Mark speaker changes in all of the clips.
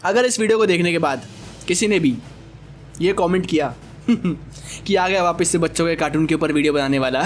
Speaker 1: अगर इस वीडियो को देखने के बाद किसी ने भी ये कमेंट किया कि आ गया वापस से बच्चों के कार्टून के ऊपर वीडियो बनाने वाला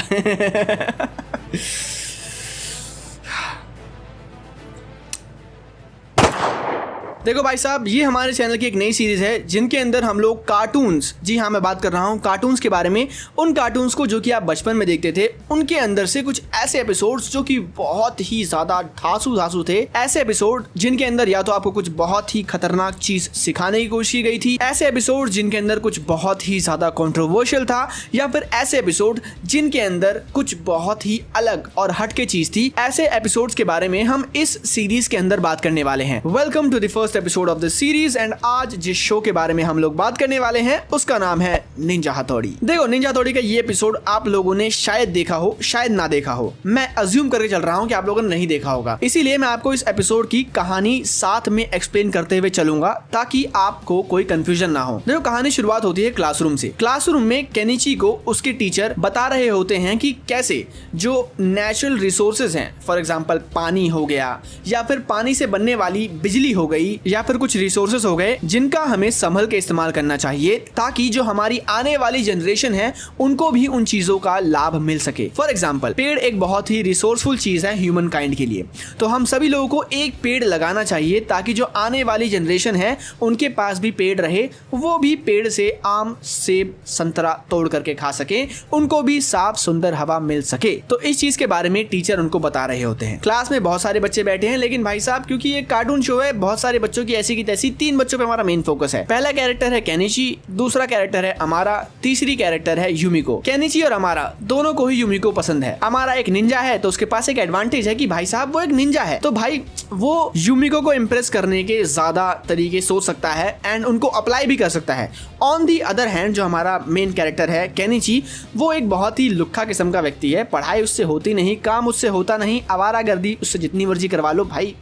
Speaker 1: देखो भाई साहब, ये हमारे चैनल की एक नई सीरीज है जिनके अंदर हम लोग कार्टून्स, जी हाँ मैं बात कर रहा हूँ कार्टून्स के बारे में, उन कार्टून्स को जो कि आप बचपन में देखते थे उनके अंदर से कुछ ऐसे एपिसोड्स जो कि बहुत ही ज्यादा धांसू थे, ऐसे एपिसोड जिनके अंदर या तो आपको कुछ बहुत ही खतरनाक चीज सिखाने की कोशिश की गई थी, ऐसे एपिसोड जिनके अंदर कुछ बहुत ही ज्यादा कंट्रोवर्शियल था, या फिर ऐसे एपिसोड जिनके अंदर कुछ बहुत ही अलग और हटके चीज थी। ऐसे एपिसोड्स के बारे में हम इस सीरीज के अंदर बात करने वाले हैं। Welcome to the first episode of the series and आज जिस शो के बारे में हम लोग बात करने वाले हैं उसका नाम है निंजा हथौड़ी। देखो, निंजा हथौड़ी का ये एपिसोड आप लोगों ने शायद देखा हो, शायद ना देखा हो। मैं अज्यूम करके चल रहा हूं कि आप लोगों ने नहीं देखा होगा, इसीलिए मैं आपको इस एपिसोड की कहानी साथ में एक्सप्लेन करते हुए चलूंगा ताकि आपको कोई कंफ्यूजन ना हो। देखो, कहानी शुरुआत होती है क्लासरूम से। क्लासरूम में केनिची को उसके टीचर बता रहे होते हैं कि कैसे जो नेचुरल रिसोर्सेज हैं, फॉर एग्जांपल पानी हो गया या फिर पानी से बनने वाली बिजली हो गई या फिर कुछ रिसोर्सेस हो गए, जिनका हमें संभल के इस्तेमाल करना चाहिए ताकि जो हमारी आने वाली जनरेशन है उनको भी उन चीजों का लाभ मिल सके। फॉर एग्जांपल, पेड़ एक बहुत ही रिसोर्सफुल चीज है ह्यूमन काइंड के लिए, तो हम सभी लोगों को एक पेड़ लगाना चाहिए ताकि जो आने वाली जनरेशन है उनके पास भी पेड़ रहे, वो भी पेड़ से आम, सेब, संतरा तोड़ करके खा सके, उनको भी साफ सुंदर हवा मिल सके। तो इस चीज के बारे में टीचर उनको बता रहे होते हैं। क्लास में बहुत सारे बच्चे बैठे हैं, लेकिन भाई साहब क्योंकि ये कार्टून शो है, बहुत सारे बच्चों की ऐसी की तैसी 3 बच्चों पे हमारा मेन फोकस है। पहला कैरेक्टर है केनिची, दूसरा कैरेक्टर है अमारा, तीसरी कैरेक्टर है यूमिको। केनिची और अमारा दोनों को ही यूमिको पसंद है। अमारा एक निंजा है तो उसके पास एक एडवांटेज है कि भाई साहब वो एक निंजा है, तो भाई वो यूमिको को इम्प्रेस करने के ज्यादा तरीके सोच सकता है एंड उनको अप्लाई भी कर सकता है। ऑन दी अदर हैंड जो हमारा मेन कैरेक्टर है केनिची, वो एक बहुत ही लुक्खा किस्म का व्यक्ति है। पढ़ाई उससे होती नहीं, काम उससे होता नहीं, आवारागर्दी उससे जितनी मर्जी करवा लो भाई,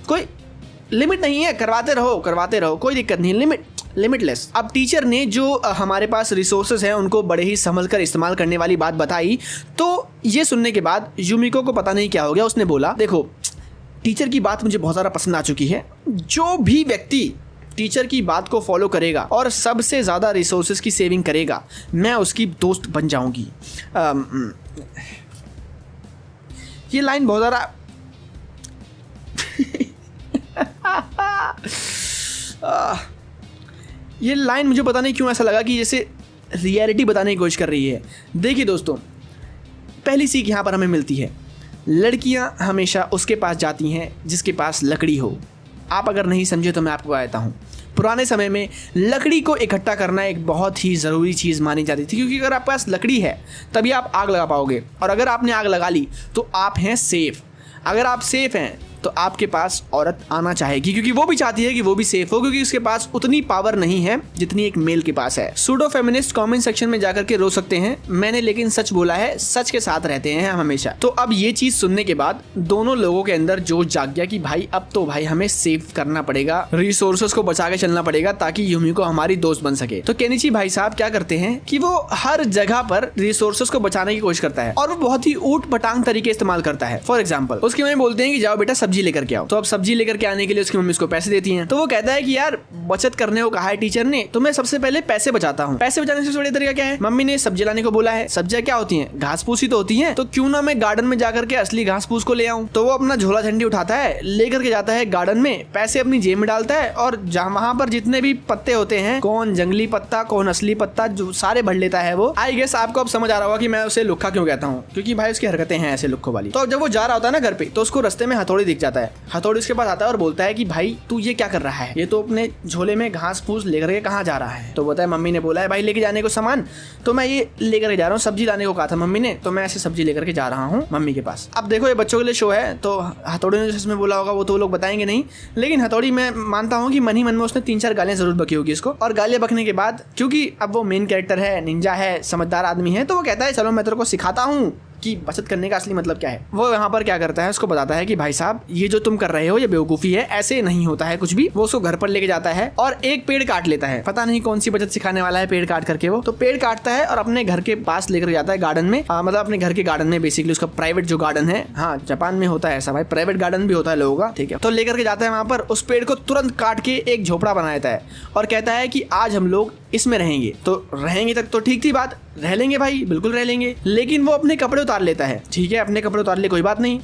Speaker 1: कोई लिमिट नहीं है, करवाते रहो, कोई दिक्कत नहीं, लिमिटलेस। अब टीचर ने जो हमारे पास रिसोर्सेज हैं उनको बड़े ही संभल कर इस्तेमाल करने वाली बात बताई, तो ये सुनने के बाद यूमिको को पता नहीं क्या हो गया। उसने बोला, देखो टीचर की बात मुझे बहुत ज़्यादा पसंद आ चुकी है, जो भी व्यक्ति टीचर की बात को फॉलो करेगा और सबसे ज़्यादा रिसोर्सेज की सेविंग करेगा, मैं उसकी दोस्त बन जाऊंगी। ये लाइन बहुत ज़्यादा ये लाइन मुझे पता नहीं क्यों ऐसा लगा कि जैसे रियलिटी बताने की कोशिश कर रही है। देखिए दोस्तों, पहली सीख यहाँ पर हमें मिलती है, लड़कियाँ हमेशा उसके पास जाती हैं जिसके पास लकड़ी हो। आप अगर नहीं समझे तो मैं आपको बताता हूँ। पुराने समय में लकड़ी को इकट्ठा करना एक बहुत ही ज़रूरी चीज़ मानी जाती थी, क्योंकि अगर आपके पास लकड़ी है तभी आप आग लगा पाओगे, और अगर आपने आग लगा ली तो आप हैं सेफ। अगर आप सेफ हैं तो आपके पास औरत आना चाहेगी, क्योंकि वो भी चाहती है कि वो भी सेफ हो, क्योंकि उसके पास उतनी पावर नहीं है जितनी एक मेल के पास है। सूडो फेमिनिस्ट कमेंट सेक्शन में जाकर के रो सकते हैं, मैंने लेकिन सच बोला है, सच के साथ रहते हैं हम हमेशा। तो अब ये चीज सुनने के बाद दोनों लोगों के अंदर जोश जाग गया कि भाई अब तो भाई हमें सेव करना पड़ेगा, रिसोर्सेज को बचा के चलना पड़ेगा ताकि यूमिको हमारी दोस्त बन सके। तो केनिची भाई साहब क्या करते हैं कि वो हर जगह पर रिसोर्सेज को बचाने की कोशिश करता है, और वो बहुत ही ऊट पटांग तरीके इस्तेमाल करता है। फॉर एग्जाम्पल, उसकी मम्मी बोलते हैं कि जाओ बेटा सब्जी लेकर के आओ, तो अब सब्जी लेकर के आने के लिए उसकी मम्मी उसको पैसे देती हैं। तो वो कहता है कि यार बचत करने को कहा है टीचर ने, तो मैं सबसे पहले पैसे बचाता हूँ। पैसे बचाने से बढ़िया तरीका क्या है, मम्मी ने सब्जी लाने को बोला है, सब्जियां क्या होती हैं, घास फूस ही तो होती हैं, तो क्यों ना मैं गार्डन में जाकर के असली घास फूस को ले आऊं। तो वो अपना झोला झंडी उठाता है, लेकर के जाता है गार्डन में, पैसे अपनी जेब में डालता है, और वहां पर जितने भी पत्ते होते हैं, कौन जंगली पत्ता कौन असली पत्ता, जो सारे भर लेता है वो। आई गेस आपको अब समझ आ रहा होगा कि मैं उसे लुक्खा क्यों कहता हूँ, क्योंकि भाई उसकी हरकतें हैं ऐसे लुक्खों वाली। तो जब वो जा रहा होता है ना घर पे, तो उसको रास्ते में हथौड़ी दिख जाता है। हथौड़ी उसके पास आता है और बोलता है कि भाई तू ये क्या कर रहा है, ये तो अपने झोले में घास फूस लेकर के कहाँ जा रहा है। तो बोलता है मम्मी ने बोला है भाई लेके जाने को सामान, तो मैं ये लेकर के जा रहा हूँ, सब्जी लाने को कहा था मम्मी ने, तो मैं ऐसे सब्जी लेकर के जा रहा हूँ मम्मी के पास। अब देखो ये बच्चों के लिए शो है, तो हथौड़ी ने जिसमें बोला होगा वो तो लोग बताएंगे नहीं, लेकिन हथौड़ी मैं मानता हूँ कि मन ही मन में उसने 3-4 गालियां जरूर बकी होगी इसको। और गालियां बकने के बाद, क्योंकि अब वो मेन कैरेक्टर है, निंजा है, समझदार आदमी है, तो वो कहता है चलो मैं तेरे को सिखाता हूँ कि बचत करने का असली मतलब क्या है। वो यहाँ पर क्या करता है, उसको बताता है कि भाई साहब ये जो तुम कर रहे हो ये बेवकूफी है, ऐसे नहीं होता है कुछ भी। वो उसको घर पर लेके जाता है और एक पेड़ काट लेता है। पता नहीं कौन सी बचत सिखाने वाला है पेड़ काट करके। वो तो पेड़ काटता है और अपने घर के पास लेकर जाता है गार्डन में, मतलब अपने घर के गार्डन में, बेसिकली उसका प्राइवेट जो गार्डन है। हाँ, जापान में होता है ऐसा भाई, प्राइवेट गार्डन भी होता है लोगों का, ठीक है। तो लेकर के जाता है वहां पर, उस पेड़ को तुरंत काट के एक झोपड़ा बना देता है और कहता है कि आज हम लोग इसमें रहेंगे। तो रहेंगे तक तो ठीक थी बात, रह लेंगे भाई, बिल्कुल रह लेंगे। लेकिन वो अपने कपड़े उतार लेता है, ठीक है, अपने कपड़े उतार ले, कोई बात नहीं।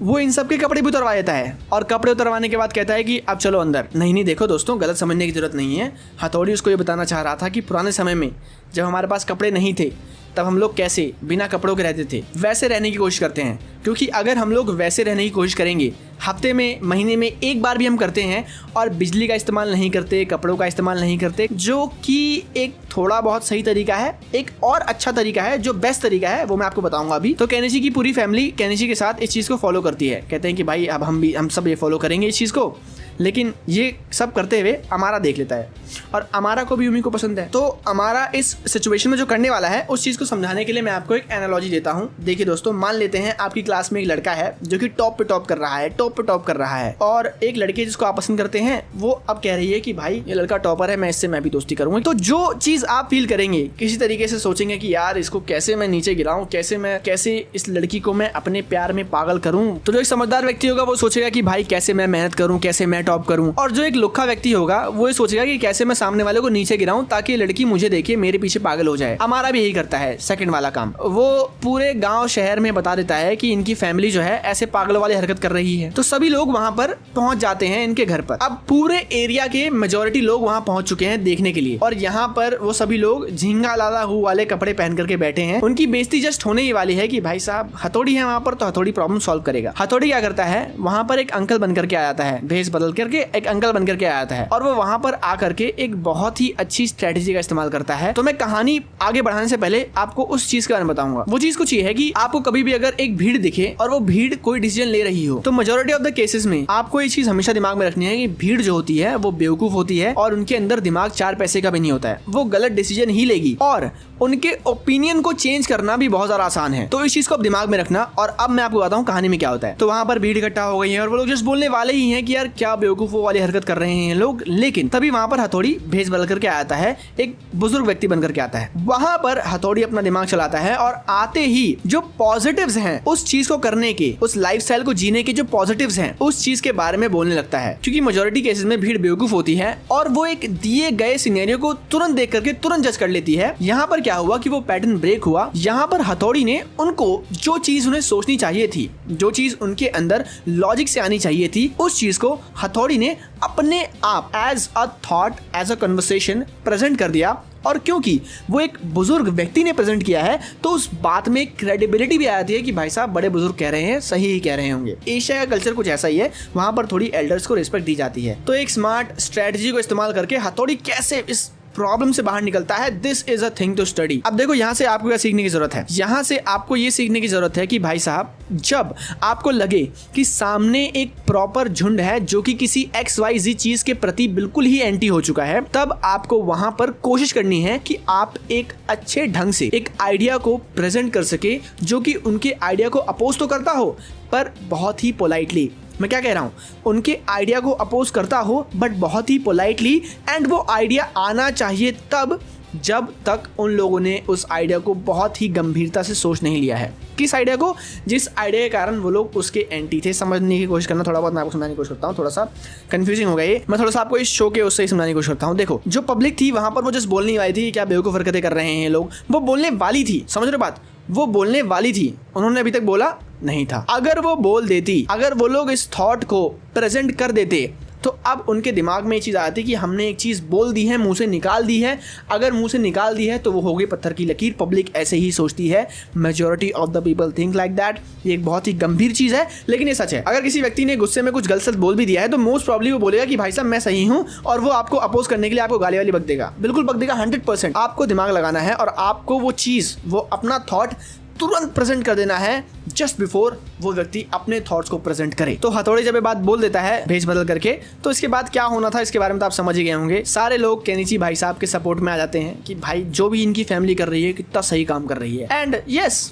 Speaker 1: वो इन सब के कपड़े भी उतरवा देता है और कपड़े उतरवाने के बाद कहता है कि अब चलो अंदर। नहीं, देखो दोस्तों, गलत समझने की जरूरत नहीं है। हथौड़ी उसको ये बताना चाह रहा था कि पुराने समय में जब हमारे पास कपड़े नहीं थे तब हम लोग कैसे बिना कपड़ों के रहते थे, वैसे रहने की कोशिश करते हैं। क्योंकि अगर हम लोग वैसे रहने की कोशिश करेंगे, हफ्ते में, महीने में एक बार भी हम करते हैं और बिजली का इस्तेमाल नहीं करते, कपड़ों का इस्तेमाल नहीं करते, जो कि एक थोड़ा बहुत सही तरीका है। एक और अच्छा तरीका है जो बेस्ट तरीका है, वो मैं आपको बताऊंगा अभी। तो केनिची की पूरी फैमिली केनिची के साथ इस चीज़ को फॉलो करती है। कहते हैं कि भाई अब हम सब ये फॉलो करेंगे इस चीज़ को। लेकिन ये सब करते हुए अमारा देख लेता है और अमारा को भी यूमी को पसंद है। तो अमारा इस सिचुएशन में जो करने वाला है उस चीज़ को समझाने के लिए मैं आपको एक एनालॉजी देता हूँ। देखिए दोस्तों, मान लेते हैं आपकी क्लास में एक लड़का है जो कि टॉप पे टॉप कर रहा है, टॉप पे टॉप कर रहा है, और एक लड़की जिसको आप पसंद करते हैं वो अब कह रही है कि भाई ये लड़का टॉपर है, मैं भी दोस्ती करूंगा। तो जो चीज़ आप फील करेंगे, किसी तरीके से सोचेंगे कि यार इसको कैसे मैं नीचे गिराऊं, कैसे इस लड़की को मैं अपने प्यार में पागल करूं। तो जो एक समझदार व्यक्ति होगा वो सोचेगा कि भाई कैसे मैं मेहनत करूं, कैसे मैं टॉप करूं। और जो एक लुक्खा व्यक्ति होगा वो ये सोचेगा कि कैसे मैं सामने वाले को नीचे गिराऊं ताकि लड़की मुझे देखे मेरे पीछे पागल हो जाए। हमारा भी यही करता है सेकंड वाला काम। वो पूरे गांव शहर में बता देता है कि इनकी फैमिली जो है ऐसे पागल वाली हरकत कर रही है। तो सभी लोग वहां पर पहुंच जाते हैं इनके घर पर। अब पूरे एरिया के मेजोरिटी लोग वहां पहुंच चुके हैं देखने के लिए, और यहाँ पर वो सभी लोग झींगा लाला हु वाले कपड़े पहन करके बैठे हैं। उनकी बेइज्जती जस्ट होने ही वाली है कि भाई साहब हथौड़ी है वहां पर, तो हथौड़ी प्रॉब्लम सॉल्व करेगा। हथौड़ी क्या करता है, वहां पर एक अंकल बन करके आ जाता है, भेष बदल करके एक अंकल बन करके आ जाता है, और वो वहां पर आकर के एक बहुत ही अच्छी स्ट्रेटेजी का इस्तेमाल करता है। तो मैं कहानी आगे बढ़ाने से पहले आपको उस चीज के बारे में बताऊंगा। वो चीज कुछ ये है कि आपको कभी भी अगर एक भीड़ दिखे और वो भीड़ कोई डिसीजन ले रही हो, तो मेजोरिटी ऑफ द केसेस में आपको ये चीज हमेशा दिमाग में रखनी है कि भीड़ जो होती है वो बेवकूफ होती है और उनके अंदर दिमाग 4 पैसे का भी नहीं होता है। वो गलत डिसीजन ही लेगी और उनके ओपिनियन को चेंज करना भी बहुत ज्यादा आसान है। तो इस चीज को आप दिमाग में रखना। और अब मैं आपको बताता हूँ कहानी में क्या होता है। तो वहां पर भीड़ इकट्ठा हो गई है और वो लोग जस्ट बोलने वाले ही हैं कि यार क्या बेवकूफों वाली हरकत कर रहे हैं लोग। लेकिन तभी वहां पर हथौड़ी भेष बदल करके आता है, एक बुजुर्ग व्यक्ति बनकर के आता है। वहां पर हथौड़ी अपना दिमाग चलाता है और आते ही जो पॉजिटिव्स हैं उस चीज को करने के, उस लाइफस्टाइल को जीने के जो पॉजिटिव्स हैं उस चीज के बारे में बोलने लगता है। क्योंकि मेजोरिटी केसेस में भीड़ बेवकूफ होती है और वो एक दिए गए सिनेरियो को तुरंत देख करके तुरंत जज कर लेती है। यहाँ पर क्या हुआ कि वो पैटर्न ब्रेक हुआ। यहाँ पर हथौड़ी ने उनको जो चीज उन्हें सोचनी चाहिए थी, जो चीज उनके अंदर लॉजिक से आनी चाहिए थी, उस चीज को हथौड़ी ने अपने आप as a thought, as a conversation present कर दिया। और क्योंकि वो एक बुजुर्ग व्यक्ति ने प्रेजेंट किया है तो उस बात में क्रेडिबिलिटी भी आती है कि भाई साहब बड़े बुजुर्ग कह रहे हैं, सही ही कह रहे होंगे। एशिया का कल्चर कुछ ऐसा ही है, वहां पर थोड़ी एल्डर्स को रिस्पेक्ट दी जाती है। तो एक स्मार्ट स्ट्रेटजी को इस्तेमाल करके हथौड़ी कैसे इस प्रॉब्लम से बाहर निकलता है, this is a thing to study. अब देखो यहाँ से आपको क्या सीखने की जरूरत है। यहाँ से आपको ये सीखने की जरूरत है कि भाई साहब जब आपको लगे कि सामने एक प्रॉपर झुंड है जो कि किसी XYZ चीज के प्रति बिल्कुल ही एंटी हो चुका है, तब आपको वहां पर कोशिश करनी है कि आप एक अच्छे ढंग से एक आइडिया को प्रेजेंट कर सके जो कि उनके आइडिया को अपोज तो करता हो पर बहुत ही पोलाइटली। मैं क्या कह रहा हूँ, उनके आइडिया को अपोज करता हो बट बहुत ही पोलाइटली, एंड वो आइडिया आना चाहिए तब जब तक उन लोगों ने उस आइडिया को बहुत ही गंभीरता से सोच नहीं लिया है। किस आइडिया को? जिस आइडिया के कारण वो लोग उसके एंटी थे। समझने की कोशिश करना, थोड़ा बहुत मैं आपको समझाने की कोशिश करता हूँ। थोड़ा सा कंफ्यूजिंग हो गया ये, मैं थोड़ा सा आपको इस शो के उससे ही समझाने की कोशिश करता हूँ। देखो, जो पब्लिक थी वहां पर वो जस्ट बोलने वाली थी क्या बेवकूफ हरकतें कर रहे हैं लोग, वो बोलने वाली थी। समझ रहे बात? वो बोलने वाली थी, उन्होंने अभी तक बोला नहीं था। अगर वो बोल देती, अगर वो लोग इस थॉट को प्रेजेंट कर देते, तो अब उनके दिमाग में ये चीज़ आती कि हमने एक चीज़ बोल दी है, मुंह से निकाल दी है। अगर मुंह से निकाल दी है तो वो हो गई पत्थर की लकीर। पब्लिक ऐसे ही सोचती है, majority of the people think like that. ये एक बहुत ही गंभीर चीज़ है लेकिन ये सच है। अगर किसी व्यक्ति ने गुस्से में कुछ गलत सच बोल भी दिया है तो मोस्ट प्रॉब्ली वो बोलेगा कि भाई साहब मैं सही हूँ, और वो आपको अपोज करने के लिए आपको गाली वाली बक देगा। बिल्कुल बक देगा, 100%। आपको दिमाग लगाना है और आपको वो चीज़, वो अपना थॉट तुरंत प्रेजेंट कर देना है जस्ट बिफोर वो व्यक्ति अपने थॉट्स को प्रेजेंट करे। तो हथौड़ी जब ये बात बोल देता है भेष बदल करके, तो इसके बाद क्या होना था इसके बारे में तो आप समझ ही गए होंगे। सारे लोग केनिची भाई साहब के सपोर्ट में आ जाते हैं कि भाई जो भी इनकी फैमिली कर रही है कितना सही काम कर रही है। एंड यस,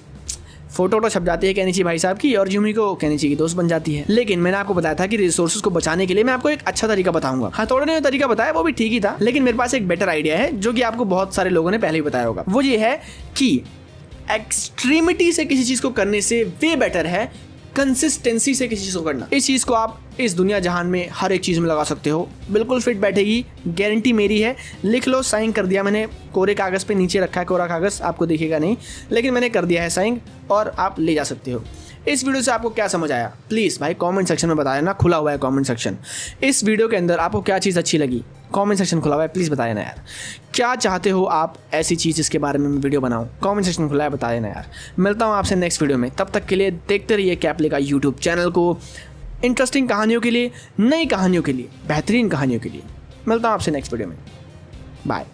Speaker 1: फोटो तो छप जाती है केनिची भाई साहब की और यूमिको केनिची की दोस्त बन जाती है। लेकिन मैंने आपको बताया था कि रिसोर्सेज को बचाने के लिए मैं आपको एक अच्छा तरीका बताऊंगा। हथौड़े ने जो तरीका बताया वो भी ठीक ही था, लेकिन मेरे पास एक बेटर आइडिया है जो कि आपको बहुत सारे लोगों ने पहले ही बताया होगा। वो ये है कि एक्सट्रीमिटी से किसी चीज को करने से वे बेटर है कंसिस्टेंसी से किसी चीज को करना। इस चीज को आप इस दुनिया जहान में हर एक चीज में लगा सकते हो, बिल्कुल फिट बैठेगी, गारंटी मेरी है। लिख लो, साइन कर दिया मैंने, कोरे कागज पे नीचे रखा है कोरा कागज, आपको दिखेगा नहीं लेकिन मैंने कर दिया है साइन और आप ले जा सकते हो। इस वीडियो से आपको क्या समझ आया प्लीज़ भाई कमेंट सेक्शन में बताया ना, खुला हुआ है कमेंट सेक्शन। इस वीडियो के अंदर आपको क्या चीज़ अच्छी लगी कमेंट सेक्शन खुला हुआ है, प्लीज़ बताया ना यार। क्या चाहते हो आप ऐसी चीज़ जिसके बारे में वीडियो बनाऊं, कमेंट सेक्शन खुला है, बताया ना यार। मिलता हूं आपसे नेक्स्ट वीडियो में, तब तक के लिए देखते रहिए कैपले का यूट्यूब चैनल को, इंटरेस्टिंग कहानियों के लिए, नई कहानियों के लिए, बेहतरीन कहानियों के लिए। मिलता हूं आपसे नेक्स्ट वीडियो में, बाय।